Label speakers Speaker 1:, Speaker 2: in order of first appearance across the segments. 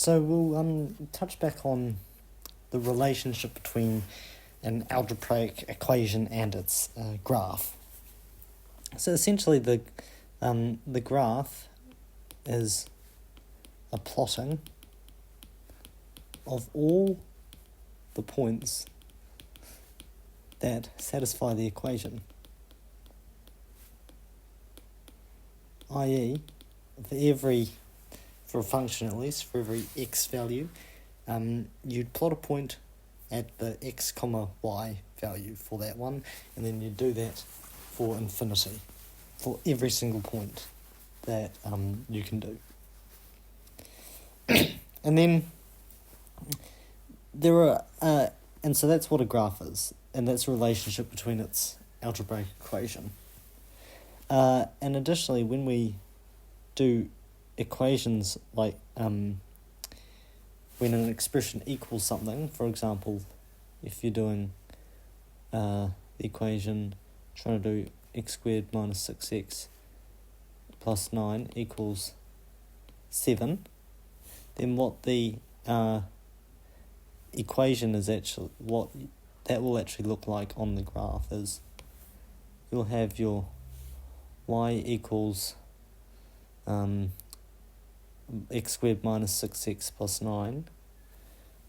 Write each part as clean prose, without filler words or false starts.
Speaker 1: So we'll touch back on the relationship between an algebraic equation and its graph. So essentially the graph is a plotting of all the points that satisfy the equation, i.e. for a function at least, for every x value, you'd plot a point at the x comma y value for that one, and then you do that for infinity, for every single point that you can do. And then there are, and so that's what a graph is, and that's a relationship between its algebraic equation. And additionally, when we do equations like when an expression equals something, for example, if you're doing the equation trying to do x squared minus 6x plus 9 equals 7, then what the equation is actually, what that will actually look like on the graph is you'll have your y equals x squared minus 6x plus 9,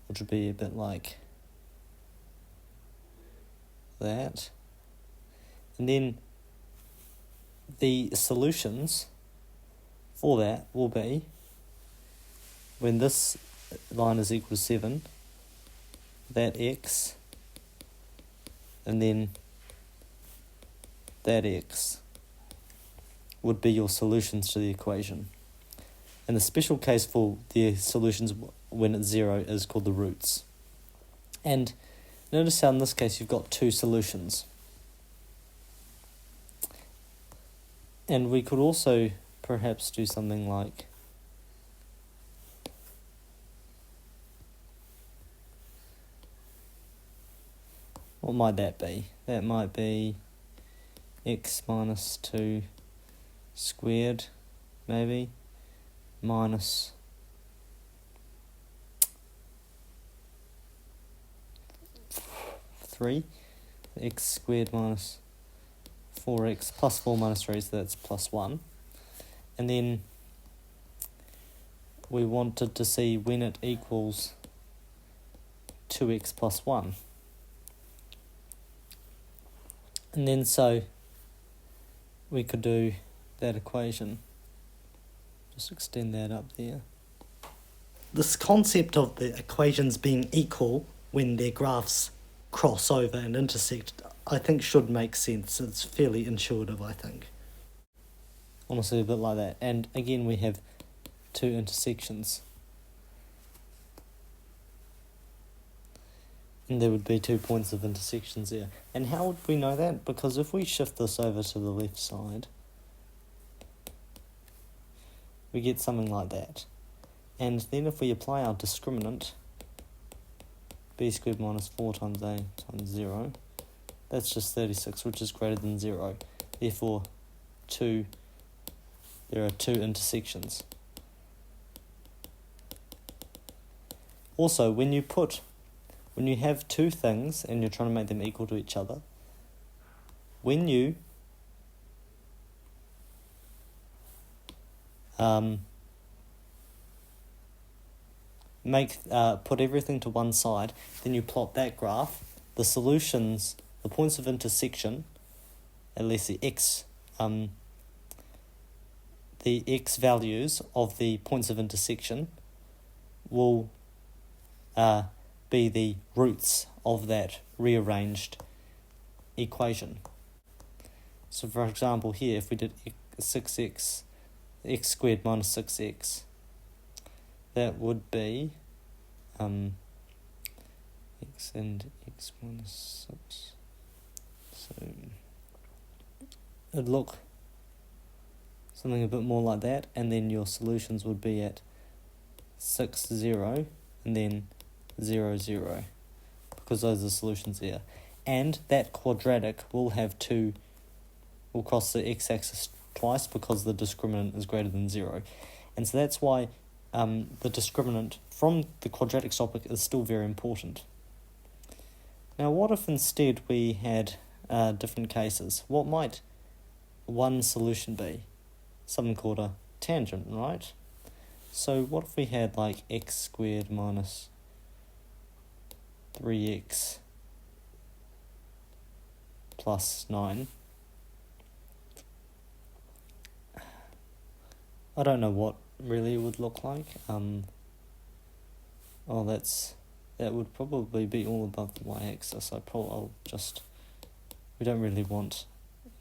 Speaker 1: which would be a bit like that. And then the solutions for that will be, when this line is equal to 7, that x, and then that x would be your solutions to the equation. And the special case for the solutions when it's 0 is called the roots. And notice how in this case you've got two solutions. And we could also perhaps do something like what might that be? That might be x minus 2 squared, maybe, minus 3, x squared minus 4x plus 4 minus 3, so that's plus 1. And then we wanted to see when it equals 2x plus 1. And then so we could do that equation. Just extend that up there. This concept of the equations being equal when their graphs cross over and intersect, I think should make sense. It's fairly intuitive, I think. Honestly, a bit like that. And again, we have two intersections. And there would be 2 points of intersections there. And how would we know that? Because if we shift this over to the left side, we get something like that. And then if we apply our discriminant, b squared minus 4 times a times 0, that's just 36, which is greater than 0. Therefore, there are two intersections. Also, when you have two things and you're trying to make them equal to each other, when you put everything to one side, then you plot that graph, the solutions, the points of intersection, at least the x values of the points of intersection will be the roots of that rearranged equation. So for example here, if we did 6x, x squared minus 6x, that would be x and x minus 6. So it'd look something a bit more like that, and then your solutions would be at 6, 0, and then 0, 0, because those are the solutions there. And that quadratic will cross the x-axis twice because the discriminant is greater than 0. And so that's why the discriminant from the quadratic topic is still very important. Now, what if instead we had different cases? What might one solution be? Something called a tangent, right? So what if we had like x squared minus 3x plus 9? I don't know what really it would look like. That would probably be all above the y-axis. We don't really want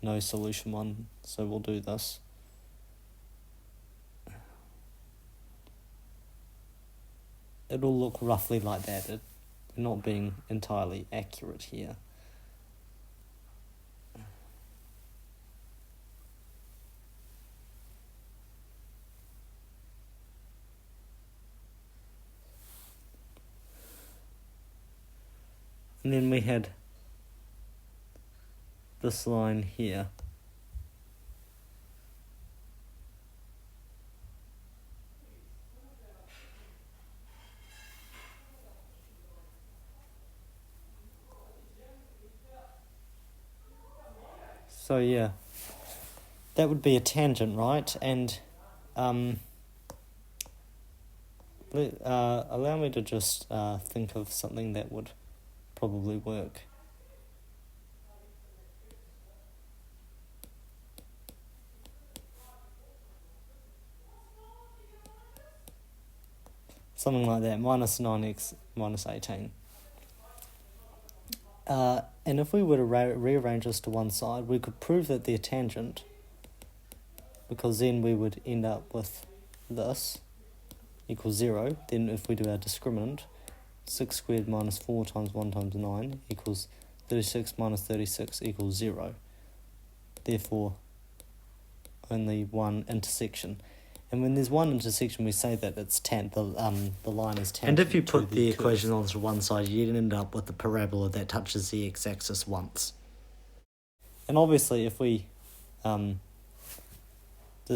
Speaker 1: no solution one, so we'll do this. It'll look roughly like that. We're not being entirely accurate here. And then we had this line here. So yeah, that would be a tangent, right? And allow me to just think of something that would probably work. Something like that, minus 9x minus 18. And if we were to rearrange this to one side, we could prove that they're tangent, because then we would end up with this equals 0. Then if we do our discriminant, 6 squared minus 4 times 1 times 9 equals 36 minus 36 equals 0. Therefore, only one intersection. And when there's one intersection, we say that it's the line is tangent. And if you put the equation onto one side, you'd end up with a parabola that touches the x-axis once. And obviously, if we did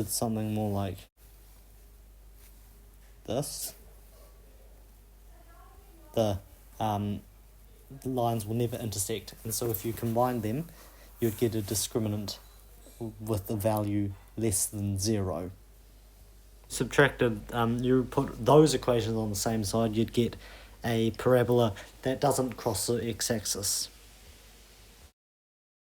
Speaker 1: something more like this, the lines will never intersect. And so if you combine them, you'd get a discriminant with a value less than 0. Subtracted, you put those equations on the same side, you'd get a parabola that doesn't cross the x-axis.